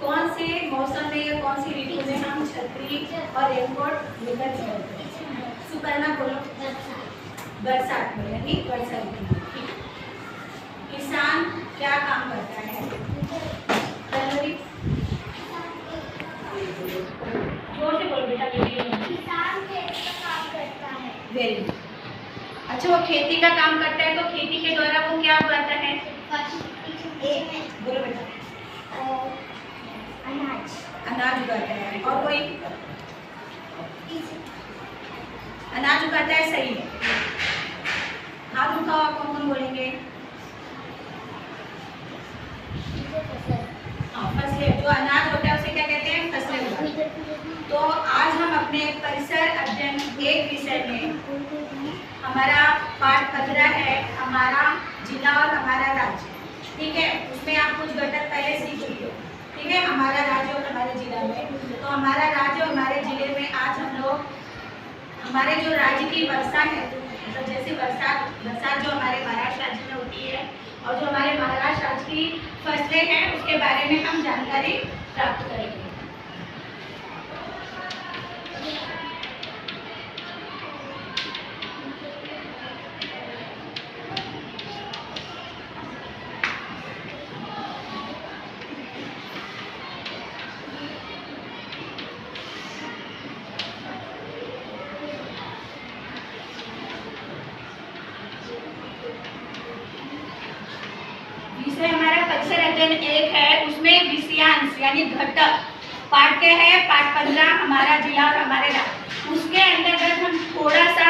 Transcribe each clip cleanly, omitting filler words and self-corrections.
कौन से मौसम में या कौन सी ऋतु में हम छतरी और रेनकोट लेकर चलते हैं? सुपर्णा बोलो। बरसात में, यानी वर्षा ऋतु में। किसान क्या काम करता है? जोर से बोलो बेटा। किसान खेती का काम करता है। Very good. अच्छा, वो खेती का काम करता है तो खेती के द्वारा वो क्या उगाता है? बोलो बेटा। अनाज। अनाज उगाता है। और कोई? अनाज उगाता है, सही है। हाथ उठाओ, आप कौन कौन बोलेंगे? हाँ, फसलें। जो अनाज होता है उसे क्या कहते हैं? फसलें उगाते हैं। तो आज हम अपने परिसर अध्ययन एक विषय में, हमारा पाठ 15 है, हमारा जिला और हमारा राज्य। ठीक है, उसमें आप कुछ घटक पहले सीख चुके हो। ठीक है, हमारा राज्य और हमारे जिला में। तो हमारा राज्य और हमारे जिले में आज हम लोग हमारे जो राज्य की वर्षा है, मतलब जैसे बरसात जो हमारे महाराष्ट्र राज्य में होती है और जो हमारे महाराष्ट्र राज्य की फसलें हैं उसके बारे में हम जानकारी प्राप्त करेंगे। विषय हमारा परिसर अध्ययन 1 है, उसमें विषयांश यानी घटक पाठ क्या है? पाठ 15 हमारा जिला और हमारे राज्य। उसके अंतर्गत हम थोड़ा सा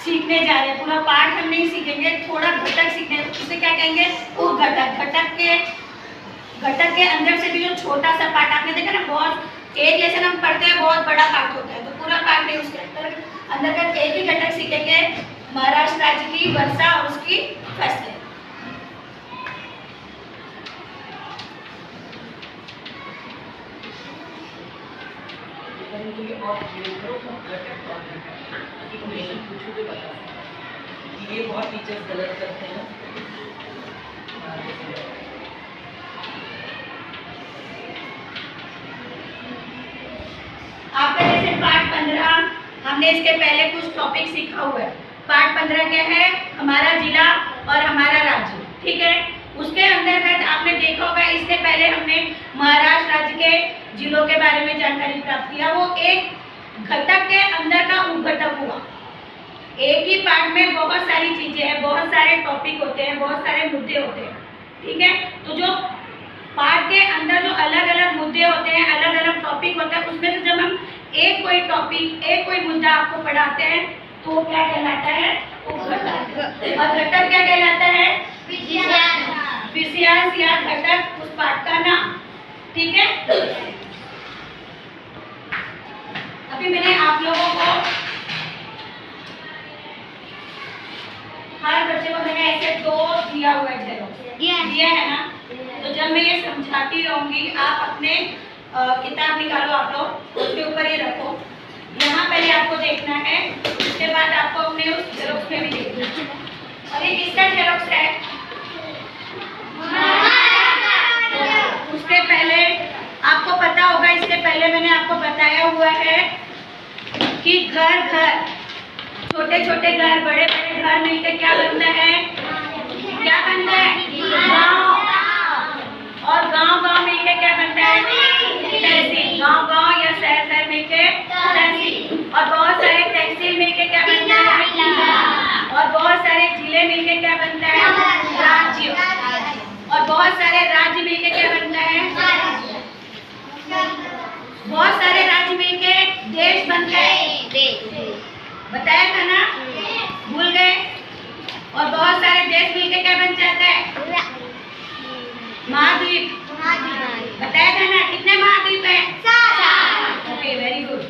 सीखने जा रहे हैं। पूरा पाठ हम नहीं सीखेंगे, थोड़ा घटक सीखने। उसे क्या कहेंगे? उप घटक। घटक के अंदर से भी जो छोटा सा पाठ आपने देखा ना, बहुत एक लेसन हम पढ़ते हैं, बहुत बड़ा पाठ होता है, तो पूरा पाठ नहीं, उसके अंतर्गत एक ही घटक सीखेंगे, महाराष्ट्र राज्य की वर्षा और उसकी फसलें। ये बहुत टीचर्स गलत करते हैं। आपका जैसे पाठ 15 हमने इसके पहले कुछ टॉपिक सीखा हुआ है। पाठ 15 क्या है? हमारा जिला और हमारा राज्य। ठीक है, उसके अंतर्गत आपने देखा होगा, इससे पहले हमने महाराष्ट्र राज्य के जिलों के बारे में जानकारी प्राप्त किया। वो एक घटक के अंदर का उपघटक हुआ। एक ही पाठ में बहुत सारी चीजें हैं, बहुत सारे टॉपिक होते हैं, बहुत सारे मुद्दे होते हैं। ठीक है, तो जो पाठ के अंदर जो अलग अलग मुद्दे होते हैं, अलग अलग टॉपिक होते हैं, उसमें से जब हम एक कोई टॉपिक, एक कोई मुद्दा आपको पढ़ाते हैं तो वो क्या कहलाता है? उपघटक। और घटक क्या कहलाता है? विषयांश या घटक उस पाठ का नाम। ठीक है, अभी मैंने आप लोगों को, हर बच्चे को मैंने ऐसे 2 दिया हुआ है, दिया है ना। तो जब मैं ये समझाती रहूंगी, आप अपने किताब निकालो, आप लोग उसके ऊपर ये रखो। यहाँ पहले आपको देखना है, उसके बाद आपको अपने उस जेरोक्स में भी देखना है। और ये किसका जेरोक्स है? उसके पहले आपको पता होगा, इसके पहले मैंने आपको बताया हुआ है कि घर घर, छोटे छोटे घर, बड़े बड़े घर मिलकर क्या बनता है? क्या बनता है? गांव। और गांव गांव मिलकर क्या बनता है? तहसील। गांव गांव या शहर शहर मिलकर तहसील। और बहुत सारे तहसील मिलकर क्या बनता है? और बहुत सारे जिले मिलकर क्या बनता है? राज्य। और बहुत सारे राज्य मिलकर क्या बनता है? बहुत सारे राज्य मिलकर देश बनता है। बताया था ना? भूल गए? और बहुत सारे देश मिलकर क्या बन जाता है? महाद्वीप। बताया था ना? कितने महाद्वीप है? 7। Okay, very good.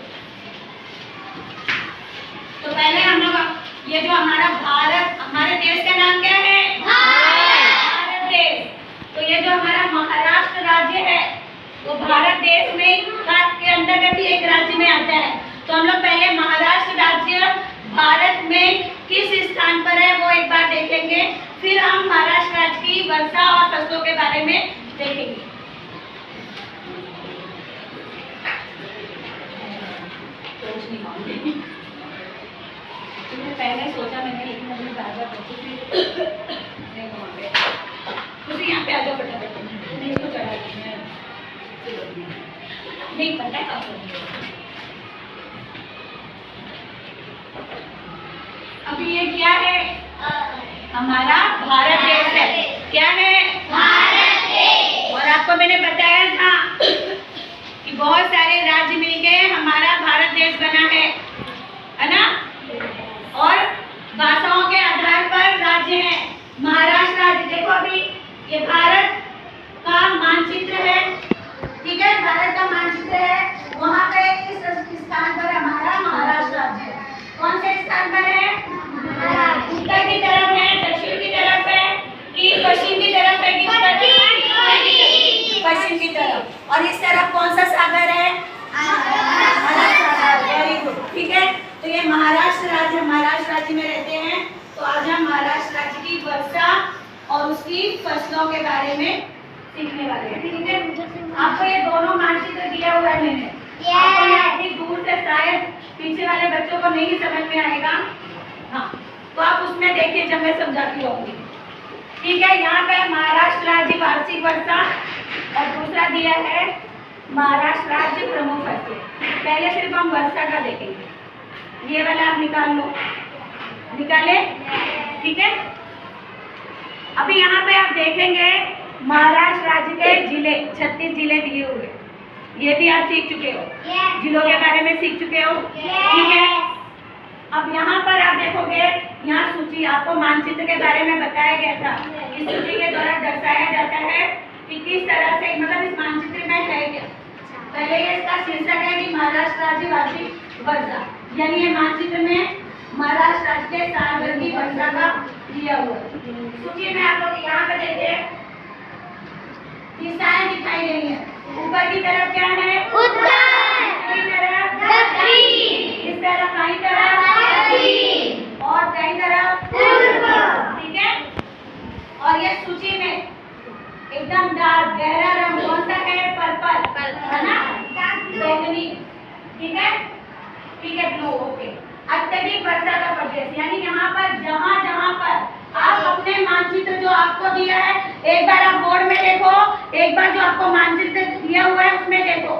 तो पहले हम लोग ये जो हमारा भारत, हमारे देश का नाम क्या है? भारत देश। तो ये जो हमारा महाराष्ट्र राज्य है वो भारत देश में के अंतर्गत ही एक राज्य में आता है। तो हम लोग पहले महाराष्ट्र राज्य भारत में किस स्थान पर है वो एक बार देखेंगे, फिर हम महाराष्ट्र राज्य की वर्षा और बारे में देखेंगे। पहले सोचा मैंने, लेकिन अभी बार-बार बच्चे यहाँ पे आ जाओ फटाफट, नहीं इसको चढ़ा नहीं पता है अभी ये क्या है? हमारा भारत देश है। क्या है? भारत देश। और आपको मैंने बताया था कि बहुत सारे राज्य मिलके हमारा भारत देश बना है ना? और भाषाओं के आधार पर राज्य है। महाराष्ट्र राज्य, देखो अभी ये भारत का मानचित्र है, ठीक है? भारत का मानचित्र है, वहाँ पे इस स्थान पर हमारा महाराष्ट्र राज्य है। कौन से स्थान पर है? उत्तर की तरफ है, दक्षिण की तरफ है कि पश्चिम की तरफ है कि पश्चिम की तरफ? और इस तरफ कौन सा सागर है? वेरी गुड, ठीक है। तो ये महाराष्ट्र राज्य, महाराष्ट्र राज्य में रहते हैं। तो आज हम महाराष्ट्र राज्य की वर्षा और उसकी फसलों के बारे में सीखने वाले हैं, ठीक है? आपको ये दोनों मानचित्र दिया हुआ है मैंने, आपको ये दूर से शायद पीछे वाले बच्चों को नहीं समझ में आएगा, हाँ, तो आप उसमें देखिए जब मैं समझाती रहूंगी, ठीक है? यहाँ पे महाराष्ट्र राज्य वार्षिक वर्षा और दूसरा दिया है महाराष्ट्र राज्य प्रमुख फसलें। पहले सिर्फ हम वर्षा का देखेंगे, ये वाला आप निकाल लो, निकाले, ठीक है? अभी यहाँ पे आप देखेंगे महाराष्ट्र राज्य के जिले, 36 जिले दिए हुए, ये भी आप सीख चुके हो, जिलों के बारे में सीख चुके हो, ठीक है? अब यहाँ पर आप देखोगे, यहाँ सूची, आपको मानचित्र के बारे में बताया गया था। इस सूची के द्वारा दर्शाया जाता है कि किस तरह से, मतलब इस मानचित्र में है क्या। पहले ये इसका शीर्षक है कि महाराष्ट्र राज्य वार्षिक वर्षा, यानी ये मानचित्र में महाराष्ट्र राज्य के साल भर की वर्षा का दिया हुआ सूची में आप लोग यहाँ पे देखिए दिशाएं दिखाई गई है। ऊपर की तरफ क्या है? उत्तर, की तरफ दक्षिण, इस तरफ कहीं तरफ दक्षिण और कहीं तरफ पूर्व, ठीक है? और ये सूची में एकदम डार्क गहरा रंग कौन सा है? पर्पल, है ना? बैंगनी, ठीक है? ठीक है, ब्लू, ओके। अत्यधिक वर्षा का प्रदेश, यानी यहाँ पर जहाँ जहाँ पर आप अपने मानचित्र जो आपको दिया है, एक बार आप बोर्ड में देखो, एक बार जो आपको मानचित्र दिया हुआ है उसमें देखो,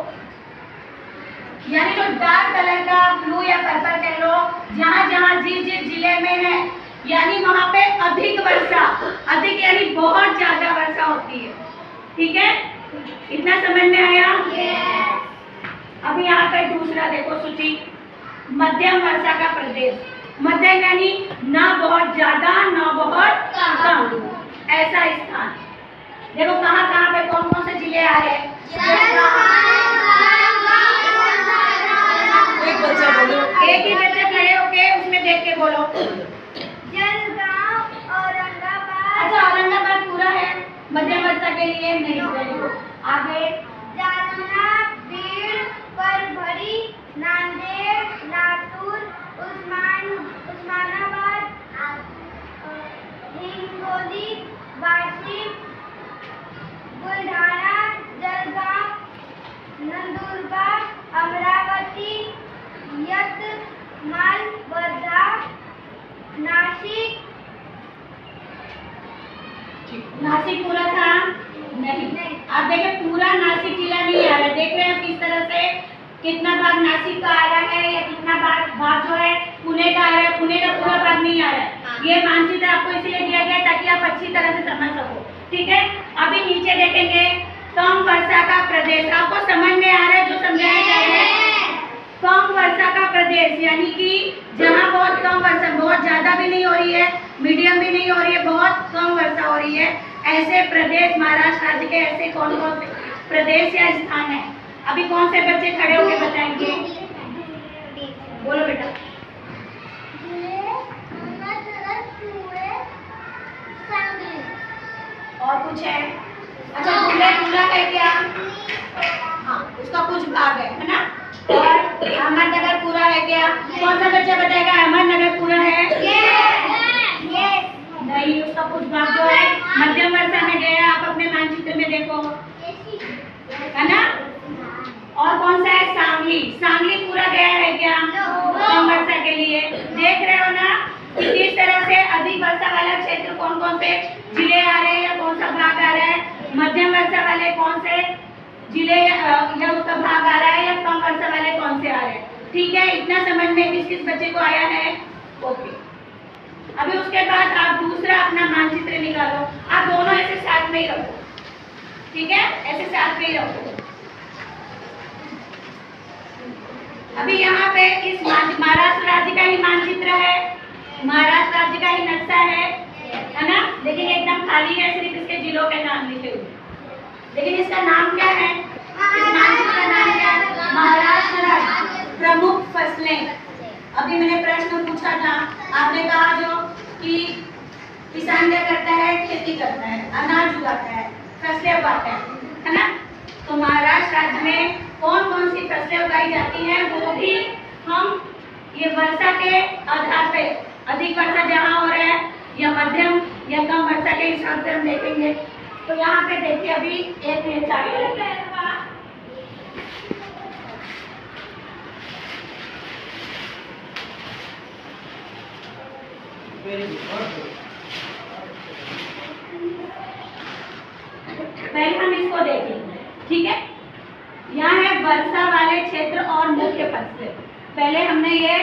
यानी जो डार्क कलर का ब्लू या पर्पल कह लो, जहाँ जहाँ जिस जिले में है, यानी वहाँ पे अधिक वर्षा, अधिक यानी बहुत ज्यादा वर्षा होती है, ठीक है? इतना समझ में आया? अभी यहाँ पे दूसरा देखो सूची, मध्यम वर्षा का प्रदेश। मध्यम यानी ना बहुत ज्यादा ना बहुत कम, ऐसा स्थान। देखो कहाँ कहाँ पे कौन कौन से जिले आ रहे हैं? एक बच्चा बोलो, एक ही बच्चा खड़े होके उसमें देख के बोलो। जलगांव, औरंगाबाद। अच्छा, औरंगाबाद पूरा है मध्यम वर्षा के लिए? नहीं, वेरी गुड। आगे जालना, बीड़, परभरी, नांदेड़, लातूर, उस्मानाबाद, हिंगोली, वाशिम, बुलढाणा, जळगाव, नंदुरबार, अमरावती, यवतमाळ, वर्धा, नाशिक। नासिक पूरा था? नहीं। आप देखें पूरा नासिक जिला नहीं आ रहा है, देख रहे हैं किस तरह से कितना भाग नासिक का आ रहा है या कितना भाग जो है पुणे का आ रहा है, पुणे का पूरा भाग नहीं आ रहा है। ये मानचित्र आपको इसलिए दिया गया ताकि आप अच्छी तरह से समझ सको, ठीक है? अभी नीचे देखेंगे कम वर्षा का प्रदेश, आपको समझ में आ रहा है जो समझाया जा रहा है? कम वर्षा का प्रदेश यानी कि जहाँ बहुत कम वर्षा, बहुत ज्यादा भी नहीं हो रही है, मीडियम भी नहीं हो रही है, बहुत कम वर्षा हो रही है, ऐसे प्रदेश महाराष्ट्र राज्य के ऐसे कौन कौन से प्रदेश या स्थान है? अभी कौन से बच्चे खड़े होकर बताएंगे? बोलो बेटा। और कुछ है? अच्छा, पूरा है क्या? हाँ, उसका कुछ भाग है ना? और अहमदनगर पूरा है क्या? कौन सा बच्चा बताएगा अहमदनगर पूरा है? नहीं, उसका कुछ भाग जो है मध्यम वर्षा में गया। आप अपने मानचित्र देखो, है ना। और कौन सा है? सांगली। सांगली पूरा गया है क्या? कम वर्षा के लिए। देख रहे हो ना कि किस तरह से अधिक वर्षा वाला क्षेत्र कौन कौन से जिले आ रहे हैं या कौन सा भाग आ रहा है, मध्यम वर्षा वाले कौन से जिले या उसका भाग आ रहा है, या कम वर्षा वाले कौन से आ रहे हैं। ठीक है, इतना समझ में किस किस बच्चे को आया है? ओके। अभी उसके बाद आप दूसरा अपना मानचित्र निकालो। आप दोनों ऐसे साथ में ही रखो, ठीक है, ऐसे साथ में ही रखो। अभी यहाँ पे इस महाराष्ट्र राज्य का ही मानचित्र है, महाराष्ट्र राज्य का ही नक्शा है ना, लेकिन एकदम खाली है, सिर्फ इसके जिलों के नाम लिखे हुए। लेकिन इसका नाम क्या है? इस मानचित्र का नाम क्या है? महाराष्ट्र राज्य प्रमुख फसलें। अभी मैंने प्रश्न पूछा था, आपने कहा जो कि किसान क्या करता है? खेती करता है, अनाज उगाता है, फसलें उगाता है ना। तो महाराष्ट्र राज्य में कौन कौन सी फसलें उगाई जाती हैं वो भी हम ये वर्षा के आधार पे, अधिक वर्षा जहाँ हो रहा है या मध्यम या कम वर्षा के हिसाब से हम देखेंगे। तो यहाँ पे देखिए, अभी एक मिनट चाहिए। पहले हम इसको देखेंगे, ठीक है। यहाँ है वर्षा वाले क्षेत्र और मुख्य फसलें। पहले हमने ये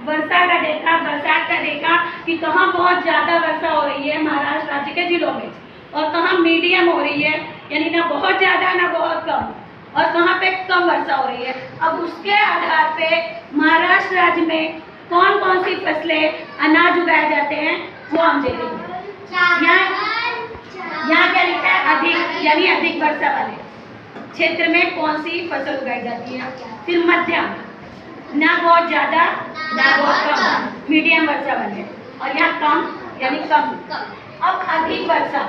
वर्षा का देखा, बरसात का देखा कि कहाँ बहुत ज्यादा वर्षा हो रही है महाराष्ट्र राज्य के जिलों में, और कहाँ मीडियम हो रही है, यानी ना बहुत ज्यादा ना बहुत कम, और कहाँ पे कम वर्षा हो रही है। अब उसके आधार पे महाराष्ट्र राज्य में कौन कौन सी फसलें, अनाज उगाए जाते हैं वो हम देखेंगे। यहाँ क्या लिखा है? अधिक, यानी अधिक वर्षा वाले क्षेत्र में कौन सी फसल उगाई जाती है। फिर मध्यम, ना बहुत ज्यादा ना बहुत कम, मीडियम वर्षा वाले, और यहाँ कम यानी कम। अब अधिक वर्षा,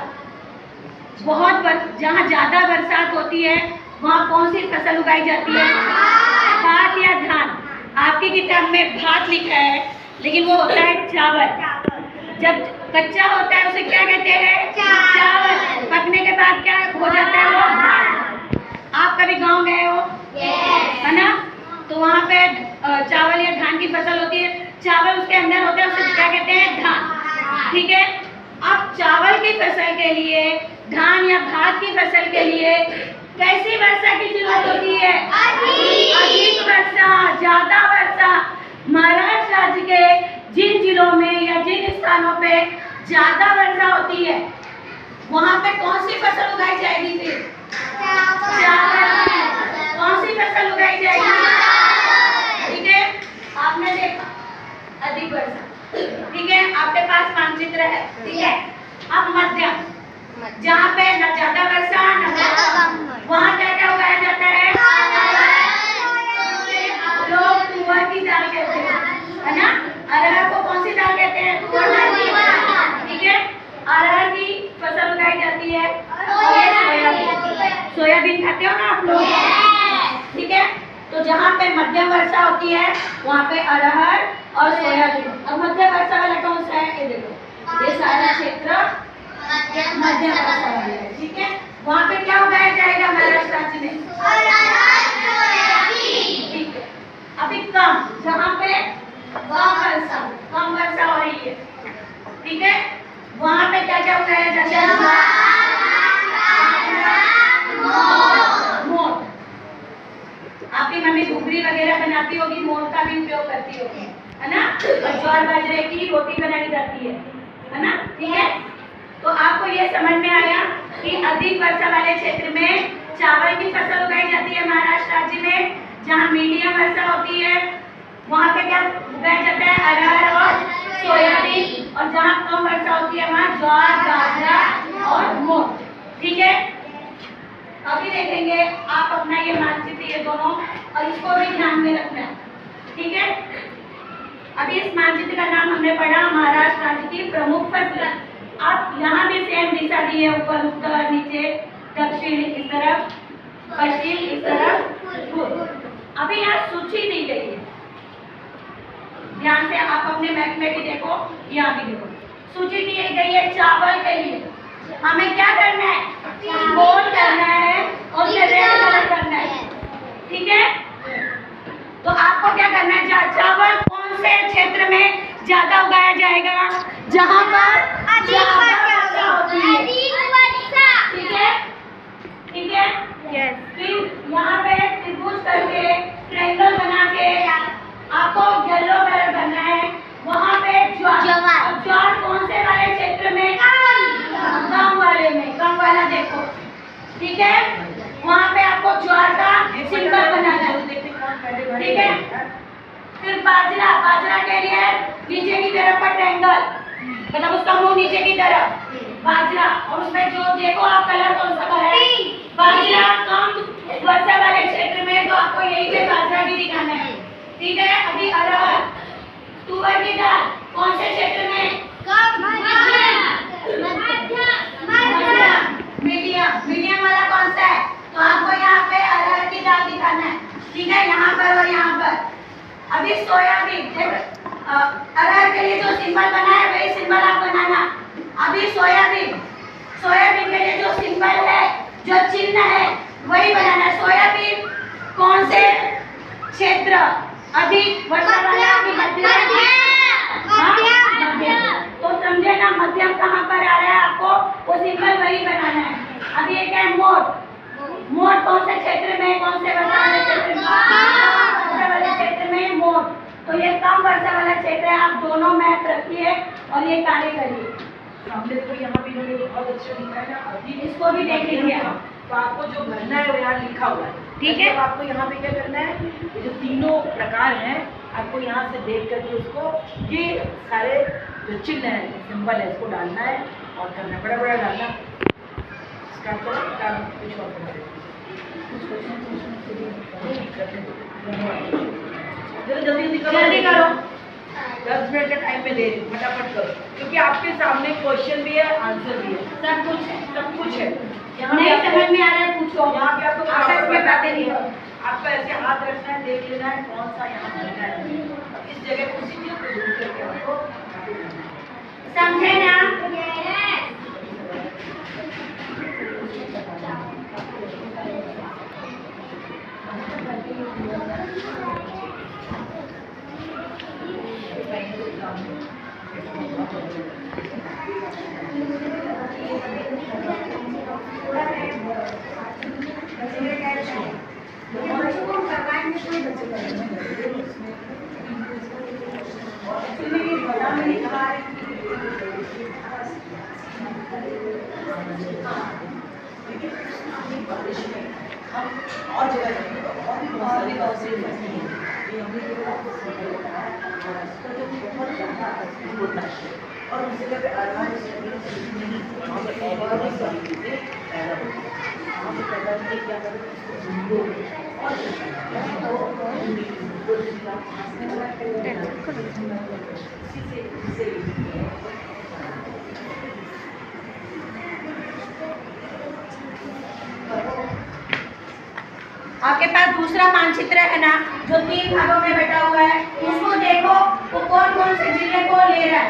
जहाँ ज्यादा बरसात होती है वहाँ कौन सी फसल उगाई जाती है? भात या धान। आपकी किताब में भात लिखा है, लेकिन वो होता है चावल। जब कच्चा होता है उसे क्या कहते हैं? चावल। पकने के बाद क्या हो जाता है? वो भात। आप कभी गांव गए हो? है ना, तो वहाँ पे चावल या धान की फसल होती है, चावल उसके अंदर होता है, उसे क्या कहते हैं? धान। ठीक है। अब चावल की फसल के लिए, धान या भात की फसल के लिए कैसी वर्षा की जरूरत होती है? अधिक वर्षा, ज्यादा वर्षा। महाराष्ट्र राज्य के जिन जिलों में या जिन स्थानों पे ज्यादा वर्षा होती है वहाँ पे कौन सी फसल उगाई जाएगी? फिर चावल। कौन सी फसल उगाई जाएगी? ठीक है, आपने देखा अधिक वर्षा, ठीक है, आपके पास मानचित्र है, ठीक है। अब मध्यम, जहाँ पे न ज्यादा वर्षा न कम, वहाँ क्या क्या उगाया जाता है? आप लोग तुअर की दाल कहते हैं, है ना। अरहर को कौन सी दाल कहते हैं? तुअर दाल, ठीक है। अरहर की फसल उगाई जाती है, और ये सोयाबीन। सोयाबीन खाते हो ना आप लोग? ठीक है। तो जहाँ पे मध्यम वर्षा होती है वहाँ पे अरहर और सोयाबीन। और मध्यम वर्षा वाला कौन सा है? ये देखो, ये सारा क्षेत्र मध्यम वर्षा वाला है, ठीक है। वहाँ पे क्या उगाया जाएगा महाराष्ट्र राज्य में? ठीक है। अभी कम, जहाँ पे कम वर्षा हो रही है, ठीक है, वहाँ पे क्या क्या उगाया जाता है? मोठ। आपकी मम्मी घुघरी वगैरह बनाती होगी, मोठ का भी उपयोग करती होगी, है ना। और ज्वार बाजरे की रोटी बनाई जाती है ना, ठीक है। तो आपको ये समझ में आया कि अधिक वर्षा वाले क्षेत्र में चावल की फसल उगाई जाती है महाराष्ट्र राज्य में। जहाँ मीडियम वर्षा होती है वहाँ पे क्या उगाया जाता है? अरहर और सोयाबीन। और जहाँ कम वर्षा होती है वहाँ ज्वार, बाजरा और मोठ, ठीक है। अभी देखेंगे आप अपना ये मानचित्र, ये दोनों, और इसको भी ध्यान में रखना, ठीक है। अभी इस मानचित्र का नाम हमने पढ़ा महाराष्ट्र राज्य की प्रमुख फसलें। आप यहाँ भी सेम दिशा दी है, ऊपर उत्तर, नीचे दक्षिण इस तरफ, पश्चिम इस तरफ, पूर्व। अभी यहाँ सूची दी गई है, ध्यान से आप अपने मैप में भी देखो, यहाँ भी देखो। सूची दी गई है चावल के लिए। हमें क्या करना है? गोल करना है और उसे रेड कलर करना है, ठीक है। तो आपको क्या करना है, चावल कौन से क्षेत्र में ज्यादा उगाया जाएगा, जहाँ पर अधिक वर्षा होती है, वर्षा। ठीक है, ठीक है। यस। फिर यहाँ पे त्रिभुज करके ट्रायंगल बना के आपको येलो कलर करना है, वहाँ पे ज्वार। अब ज्वार कौन से वाले क्षेत्र में, कम वाले में, कम वाला देखो, ठीक है। वहाँ पे आपको ज्वार का सिंबल बनाना है, ठीक है। फिर बाजरा, बाजरा के लिए नीचे की तरफ पर ट्रायंगल, मतलब उसका मुंह नीचे की तरफ बाजरा, और उसमें जो देखो आप कलर कौन सा कलर है, बाजरा कम वर्षा वाले क्षेत्र में, तो आपको यही पे बाजरा भी दिखाना है, ठीक है। अभी अरहर, तुअर की दाल कौन से क्षेत्र में, मीडियम वाला कौन सा है, तो आपको यहाँ पे अरहर की दाल दिखाना है, ठीक है, यहाँ पर और यहाँ पर। अभी सोयाबीन, अरहर के लिए जो सिंबल बना है वही सिंबल आप बनाना। अभी सोयाबीन, सोयाबीन के लिए जो सिंबल है, जो चिन्ह है, वही बनाना है। सोयाबीन कौन से क्षेत्र, अधिक वर्षा वाला कि मध्यम, तो समझे ना, मध्यम कहाँ पर आ रहा है, आपको वो सिंबल वही बनाना है। अभी एक है मोर, मोर कौन से क्षेत्र में, कौन से वर्षा वाले क्षेत्र में, वर्षा वाले क्षेत्र में मोर, तो ये कम वर्षा वाला क्षेत्र है। आप दोनों मैप रखिए और ये कार्य करिए। सामने देखो, यहाँ भी इन्होंने बहुत अच्छा लिखा है ना, अभी इसको भी देख लीजिए आप। तो आपको जो भरना है वो यहाँ लिखा हुआ है, ठीक है। अब आपको यहाँ पे क्या करना है, ये जो तीनों प्रकार हैं, आपको यहाँ से देख करके उसको ये सारे जो चिन्ह है, सिंबल है, इसको डालना है और करना, बड़ा बड़ा डालना। स्टार्ट करो, काम कुछ और करो। जल्दी करो, 10 मिनट का टाइम में दे रही हूँ, फटाफट करो, क्योंकि आपके सामने क्वेश्चन भी है, आंसर भी है, सब कुछ है, सब कुछ है। नहीं समझ में आ रहा है पूछो, यहाँ पे आपको आपस में बातें नहीं करो। आपको ऐसे हाथ रखना है, देख लेना है कौन सा यहाँ भरना है, इस जगह को उसी चीज को दूर करके आपको समझे ना। बारिश में हम और जगह जाएंगे तो और भी बहुत सारी बातें हैं, ये हमने जो होता है और इसका जो बहुत ज़्यादा असर होता है, और उस जगह पे आराम से नहीं, वहाँ पे बहुत सारी चीज़ें पैदा होती हैं, वहाँ पे पैदा होती है, क्या करें इसको ढूंढो आपके पास दूसरा मानचित्र है ना, जो 3 भागों में बटा हुआ है, उसको देखो वो कौन कौन से जिले को ले रहा है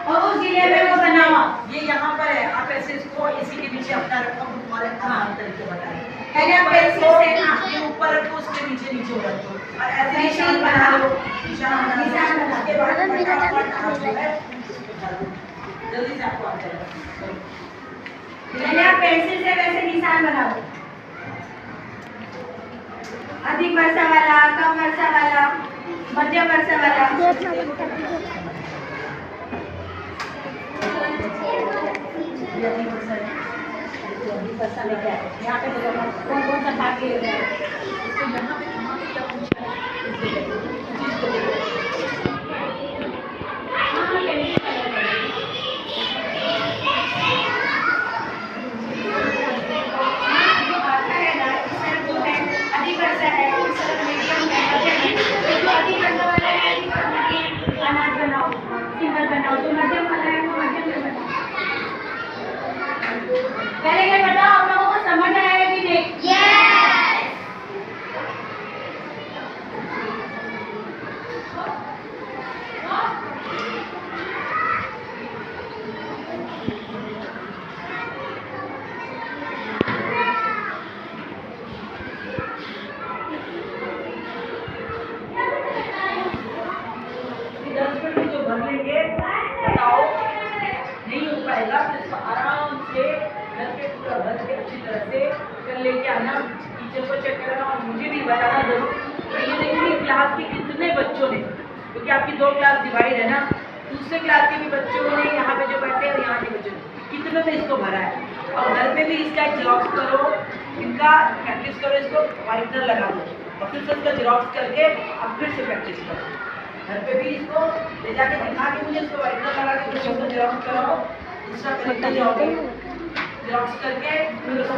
और उस जिले में वो बनाओ। ये यहाँ पर है, आप ऐसे इसको इसी के नीचे अपना रखो और आसान तरीके बताएं। पहले आप पेंसिल से ये ऊपर रखो, उसके नीचे नीचे रखो और ऐसे निशान निशान बना बना लो, लो, निशान बना लो। निशान बना लो। उसके बाद फटाफट आप जो है जल्दी से आपको आ जाएगा। पहले आप पेंसिल से वैसे निशान बनाओ, अधिक वर्षा वाला, कम वर्षा वाला, मध्यम वर्षा वाला। अधिक वर्षा में क्या है, यहाँ पे कौन कौन सा भाग ले रहा है, तो यहाँ पे क्या पूछा है, इस जगह चीज को देखो। अधिक वर्षा है, मीडियम है, मध्यम है। जो अधिक वर्षा वाला है, अधिक वर्षा के अनाज बनाओ, सिंबल बनाओ। जो मध्यम वाला है वो मध्यम में बनाओ। पहले ये बताओ आप लोगों को समझ आया कि नहीं? करके पूरा भर के अच्छी तरह से कल लेके आना, टीचर को चेक कराना और मुझे भी बताना जरूर। ये देखिए क्लास के कितने बच्चों ने, क्योंकि आपकी 2 क्लास डिवाइड है ना, दूसरे क्लास के भी बच्चों ने यहाँ पे जो बैठे हैं और यहाँ के बच्चों ने कितनों ने इसको भरा है। और घर पे भी इसका जेरॉक्स करो, इनका प्रैक्टिस करो, इसको वाइटनर लगा दो और फिर से इसका जेरॉक्स करके अब फिर से प्रैक्टिस करो। घर पे भी इसको ले जाके दिखा के मुझे इसको वाइटनर लगा के फिर इसको जेरॉक्स कराओ, दूसरा करके जाओगे जेरॉक्स करके फिर उसको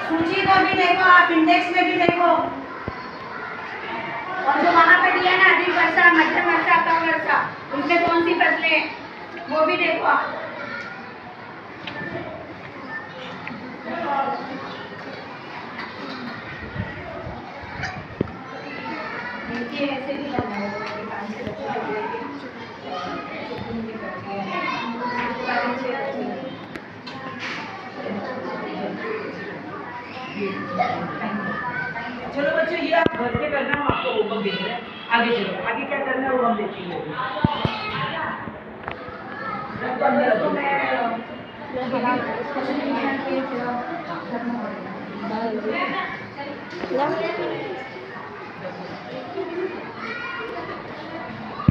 सूची को भी देखो, आप इंडेक्स में भी देखो, और जो वहाँ पे दिया ना अधिक वर्षा, मध्यम वर्षा, कम वर्षा, उसमें कौन सी फसलें हैं वो भी देखो आप। देखिए ऐसे भी करना है, चलो बच्चों ये आप घर पे करना, हम आपको होमवर्क दे रहे हैं। आगे चलो, आगे क्या करना है वो हम देखेंगे।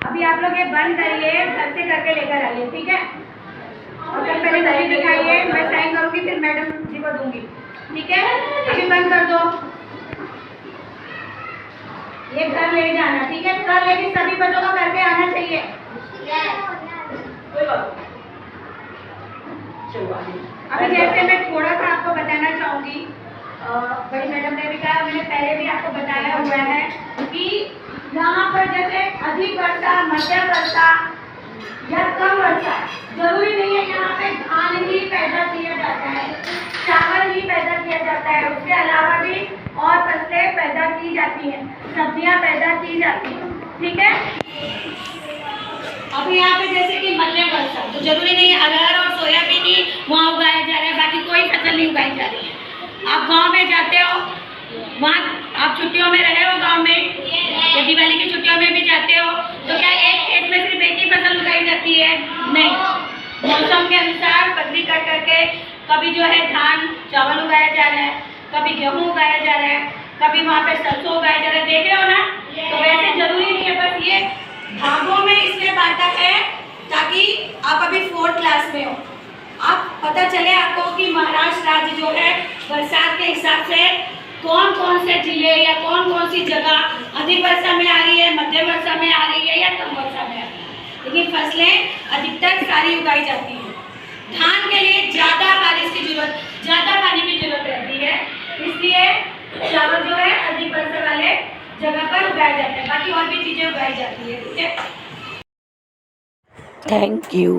अभी आप लोग ये बंद करिए, घर से करके लेकर आइए, ठीक है। और कल पहले नहीं दिखाइए, मैं साइन करूँगी फिर मैडम जी को दूंगी, ठीक है। अभी बंद कर दो, ये घर ले जाना, ठीक है। कल लेकिन सभी बच्चों का करके आना चाहिए। कोई बात नहीं, चलो आगे। अभी जैसे मैं थोड़ा सा आपको बताना चाहूँगी, बड़ी मैडम ने भी कहा, मैंने पहले भी आपको बताया हुआ है कि यहाँ पर जैसे अधिक वर्षा, मध्यम वर्षा या कम वर्षा, जरूरी नहीं है यहाँ पे धान ही पैदा किया जाता है, चावल ही पैदा किया जाता है, उसके अलावा भी और फसलें पैदा की जाती हैं, सब्जियाँ पैदा की जाती हैं, ठीक है। अभी यहाँ पे जैसे कि मध्यम वर्षा, तो जरूरी नहीं है अरहर और सोयाबीन ही वहाँ उगाया जा रहा है, बाकी कोई फसल नहीं उगाई जा रही है। आप गांव में जाते हो, वहाँ आप छुट्टियों में रहे हो गांव में, या दिवाली की छुट्टियों में भी जाते हो, तो क्या एक खेत में सिर्फ एक ही फसल उगाई जाती है? नहीं, मौसम के अनुसार बदली कर करके कभी जो है धान चावल उगाया जा रहा है, कभी गेहूँ उगाया जा रहा है, कभी वहाँ पे सरसों उगाया जा रहा है, देख रहे हो ना। तो वैसे जरूरी नहीं है, बस ये भागों में इसलिए बांटा है ताकि आप अभी 4th क्लास में हो, आप पता चले आपको कि महाराष्ट्र राज्य जो है बरसात के हिसाब से कौन कौन से जिले या कौन कौन सी जगह अधिक वर्षा में आ रही है, मध्यम वर्षा में आ रही है या कम वर्षा में आ रही है। लेकिन फसलें अधिकतर सारी उगाई जाती हैं। धान के लिए ज़्यादा बारिश की जरूरत, ज़्यादा पानी की जरूरत रहती है, इसलिए चावल जो है अधिक वर्षा वाले जगह पर उगाया जाता है, बाकी और भी चीज़ें उगाई जाती है, ठीक है। Thank you.